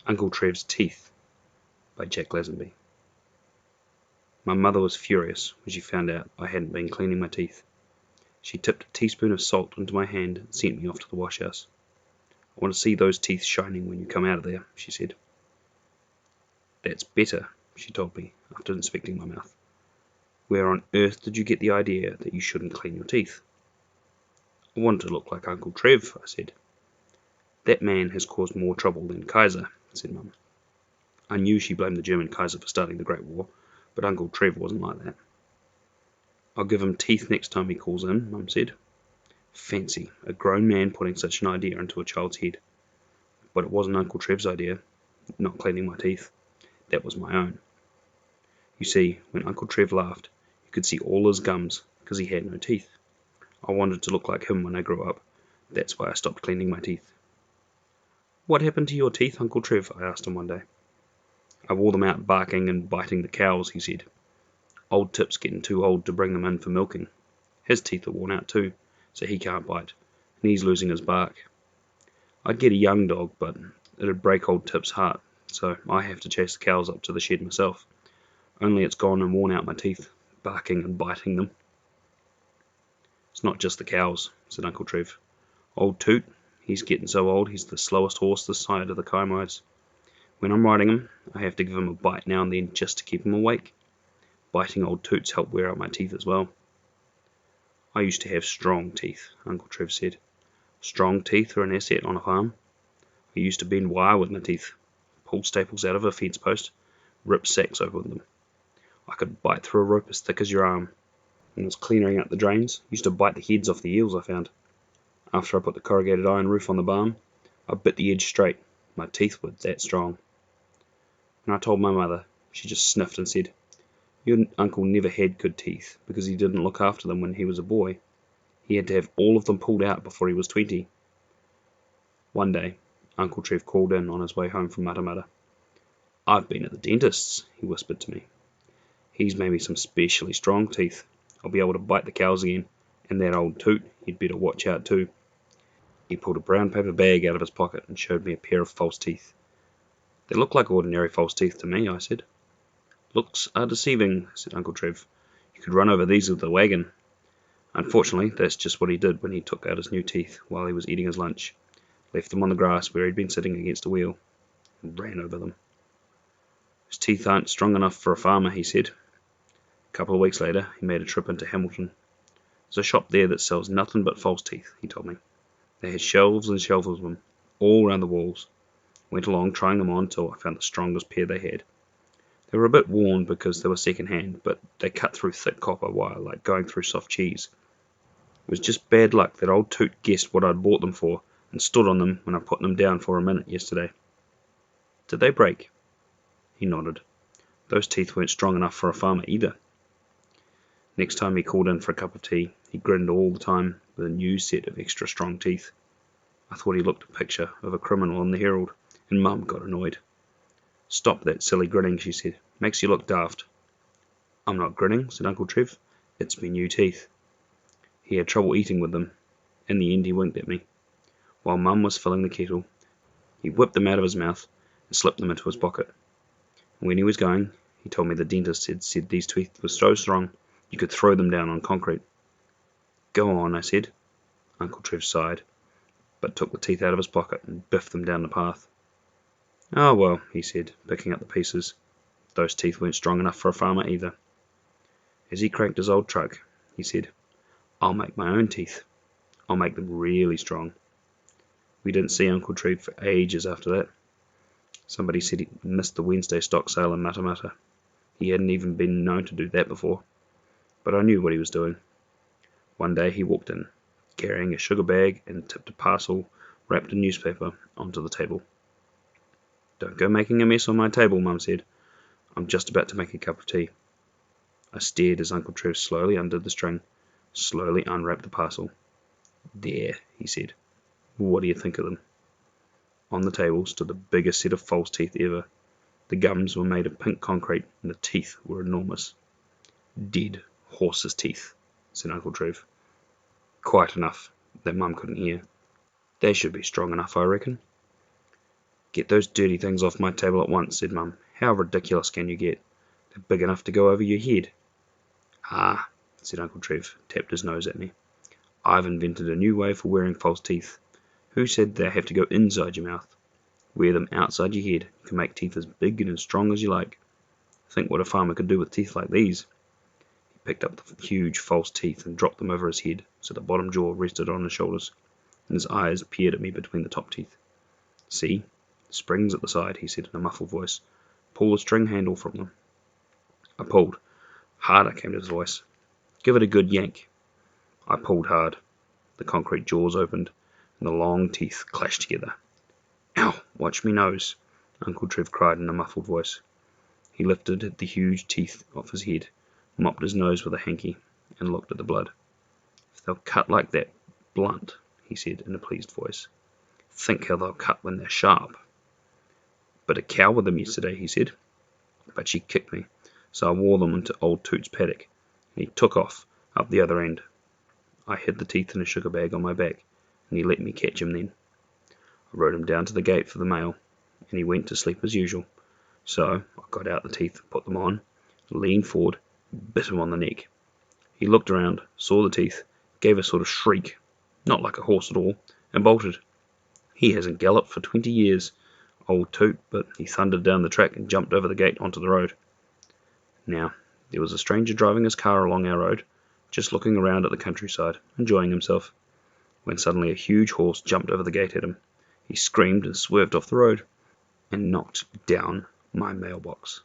Uncle Trev's Teeth by Jack Lasenby. My mother was furious when she found out I hadn't been cleaning my teeth. She tipped a teaspoon of salt into my hand and sent me off to the washhouse. "I want to see those teeth shining when you come out of there," she said. "That's better," she told me after inspecting my mouth. "Where on earth did you get the idea that you shouldn't clean your teeth?" "I wanted to look like Uncle Trev," I said. "That man has caused more trouble than Kaiser," said Mum. I knew she blamed the German Kaiser for starting the Great War, but Uncle Trev wasn't like that. "I'll give him teeth next time he calls in," Mum said. Fancy a grown man putting such an idea into a child's head. But it wasn't Uncle Trev's idea, not cleaning my teeth. That was my own. You see, when Uncle Trev laughed, you could see all his gums because he had no teeth. I wanted to look like him when I grew up. That's why I stopped cleaning my teeth. "What happened to your teeth, Uncle Trev?" I asked him one day. "I wore them out barking and biting the cows," he said. "Old Tip's getting too old to bring them in for milking. His teeth are worn out too, so he can't bite, and he's losing his bark. I'd get a young dog, but it'd break old Tip's heart, so I have to chase the cows up to the shed myself. Only it's gone and worn out my teeth, barking and biting them." "It's not just the cows," said Uncle Trev. "Old Toot, he's getting so old he's the slowest horse this side of the Kaimais. When I'm riding him, I have to give him a bite now and then just to keep him awake. Biting old Toots helped wear out my teeth as well." "I used to have strong teeth," Uncle Trev said. "Strong teeth are an asset on a farm. I used to bend wire with my teeth, pull staples out of a fence post, rip sacks open with them. I could bite through a rope as thick as your arm. When I was cleaning out the drains, I used to bite the heads off the eels I found. After I put the corrugated iron roof on the barn, I bit the edge straight. My teeth were that strong." When I told my mother, she just sniffed and said, "Your uncle never had good teeth because he didn't look after them when he was a boy. He had to have all of them pulled out before he was 20. One day, Uncle Trev called in on his way home from Matamata. "I've been at the dentist's," he whispered to me. "He's made me some specially strong teeth. I'll be able to bite the cows again, and that old Toot, he'd better watch out too." He pulled a brown paper bag out of his pocket and showed me a pair of false teeth. "They look like ordinary false teeth to me," I said. "Looks are deceiving," said Uncle Trev. "You could run over these with a wagon." Unfortunately, that's just what he did when he took out his new teeth while he was eating his lunch, left them on the grass where he'd been sitting against a wheel, and ran over them. "His teeth aren't strong enough for a farmer," he said. A couple of weeks later, he made a trip into Hamilton. "There's a shop there that sells nothing but false teeth," he told me. "They had shelves and shelves of them, all round the walls. Went along trying them on till I found the strongest pair they had. They were a bit worn because they were second-hand, but they cut through thick copper wire like going through soft cheese. It was just bad luck that old Toot guessed what I'd bought them for and stood on them when I put them down for a minute yesterday." "Did they break?" He nodded. "Those teeth weren't strong enough for a farmer either." Next time he called in for a cup of tea, he grinned all the time with a new set of extra strong teeth. I thought he looked a picture of a criminal in the Herald, and Mum got annoyed. "Stop that silly grinning," she said. "Makes you look daft." "I'm not grinning," said Uncle Trev. "It's me new teeth." He had trouble eating with them. In the end he winked at me. While Mum was filling the kettle, he whipped them out of his mouth and slipped them into his pocket. When he was going, he told me the dentist had said these teeth were so strong you could throw them down on concrete. "Go on," I said. Uncle Trev sighed, but took the teeth out of his pocket and biffed them down the path. "Oh well," he said, picking up the pieces. "Those teeth weren't strong enough for a farmer either." As he cranked his old truck, he said, "I'll make my own teeth. I'll make them really strong." We didn't see Uncle Trev for ages after that. Somebody said he missed the Wednesday stock sale in Matamata. He hadn't even been known to do that before. But I knew what he was doing. One day he walked in, carrying a sugar bag, and tipped a parcel wrapped in newspaper onto the table. "Don't go making a mess on my table," Mum said. "I'm just about to make a cup of tea." I stared as Uncle Trev slowly undid the string, slowly unwrapped the parcel. "There," he said. "What do you think of them?" On the table stood the biggest set of false teeth ever. The gums were made of pink concrete, and the teeth were enormous. "Dead horses' teeth," said Uncle Trev. Quiet enough that Mum couldn't hear. "They should be strong enough, I reckon." "Get those dirty things off my table at once," said Mum. "How ridiculous can you get? They're big enough to go over your head." "Ah," said Uncle Trev, tapped his nose at me. "I've invented a new way for wearing false teeth. Who said they have to go inside your mouth? Wear them outside your head. You can make teeth as big and as strong as you like. Think what a farmer could do with teeth like these." He picked up the huge false teeth and dropped them over his head, so the bottom jaw rested on his shoulders, and his eyes peered at me between the top teeth. "See? Springs at the side," he said in a muffled voice. "Pull the string handle from them." I pulled. Harder came his voice. "Give it a good yank." I pulled hard. The concrete jaws opened, and the long teeth clashed together. "Ow! Watch me nose!" Uncle Trev cried in a muffled voice. He lifted the huge teeth off his head, mopped his nose with a hanky, and looked at the blood. "If they'll cut like that, blunt," he said in a pleased voice, "think how they'll cut when they're sharp." "Bit a cow with them yesterday," he said, "but she kicked me, so I wore them into old Toot's paddock, and he took off up the other end. I hid the teeth in a sugar bag on my back, and he let me catch him then. I rode him down to the gate for the mail, and he went to sleep as usual. So I got out the teeth, put them on, leaned forward, bit him on the neck. He looked around, saw the teeth, gave a sort of shriek, not like a horse at all, and bolted. He hasn't galloped for 20 years, old Toot, but he thundered down the track and jumped over the gate onto the road. Now, there was a stranger driving his car along our road, just looking around at the countryside, enjoying himself, when suddenly a huge horse jumped over the gate at him. He screamed and swerved off the road, and knocked down my mailbox.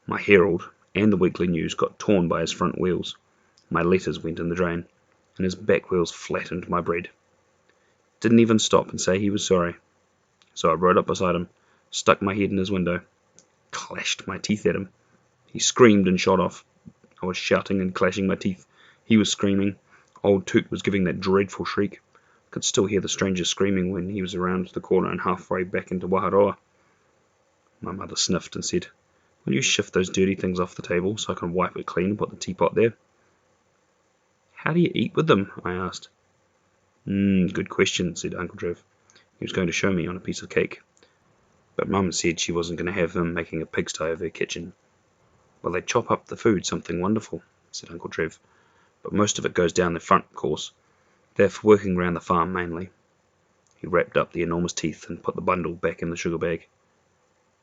My Herald and the Weekly News got torn by his front wheels. My letters went in the drain, and his back wheels flattened my bread. Didn't even stop and say he was sorry. So I rode up beside him, stuck my head in his window, clashed my teeth at him. He screamed and shot off. I was shouting and clashing my teeth. He was screaming. Old Toot was giving that dreadful shriek. I could still hear the stranger screaming when he was around the corner and halfway back into Waharoa. My mother sniffed and said, "Will you shift those dirty things off the table so I can wipe it clean and put the teapot there?" "How do you eat with them?" I asked. Good question," said Uncle Trev. He was going to show me on a piece of cake. But Mum said she wasn't going to have him making a pigsty of her kitchen. "Well, they chop up the food something wonderful," said Uncle Trev. "But most of it goes down the front, of course. They're for working round the farm mainly." He wrapped up the enormous teeth and put the bundle back in the sugar bag.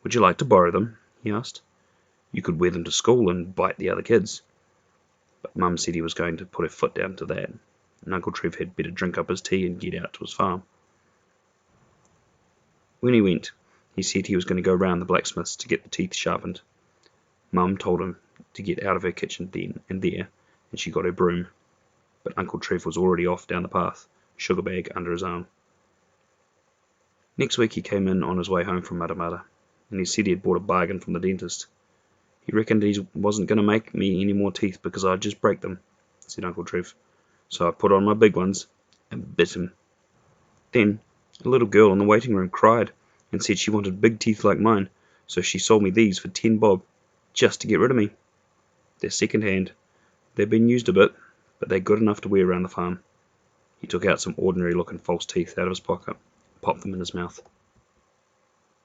"Would you like to borrow them?" he asked. "You could wear them to school and bite the other kids." But Mum said he was going to put her foot down to that, and Uncle Trev had better drink up his tea and get out to his farm. When he went, he said he was going to go round the blacksmith's to get the teeth sharpened. Mum told him to get out of her kitchen then and there, and she got her broom. But Uncle Trev was already off down the path, sugar bag under his arm. Next week he came in on his way home from Matamata, and he said he had bought a bargain from the dentist. "He reckoned he wasn't going to make me any more teeth because I'd just break them," said Uncle Trev. "So I put on my big ones and bit him. Then a little girl in the waiting room cried and said she wanted big teeth like mine, so she sold me these for 10 bob, just to get rid of me. They're second hand. They've been used a bit, but they're good enough to wear around the farm." He took out some ordinary-looking false teeth out of his pocket, popped them in his mouth.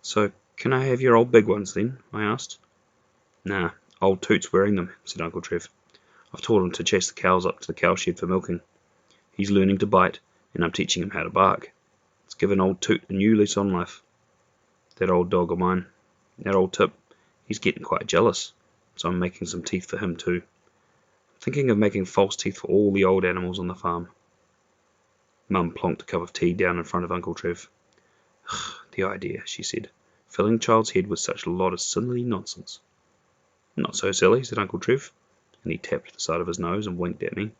"So can I have your old big ones then?" I asked. "Nah, old Toot's wearing them," said Uncle Trev. "I've taught him to chase the cows up to the cowshed for milking. He's learning to bite, and I'm teaching him how to bark. It's given old Toot a new lease on life. That old dog of mine, that old Tip, he's getting quite jealous, so I'm making some teeth for him too. I'm thinking of making false teeth for all the old animals on the farm." Mum plonked a cup of tea down in front of Uncle Trev. "The idea," she said, "filling a child's head with such a lot of silly nonsense." "Not so silly," said Uncle Trev, and he tapped the side of his nose and winked at me.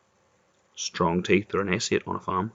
"Strong teeth are an asset on a farm."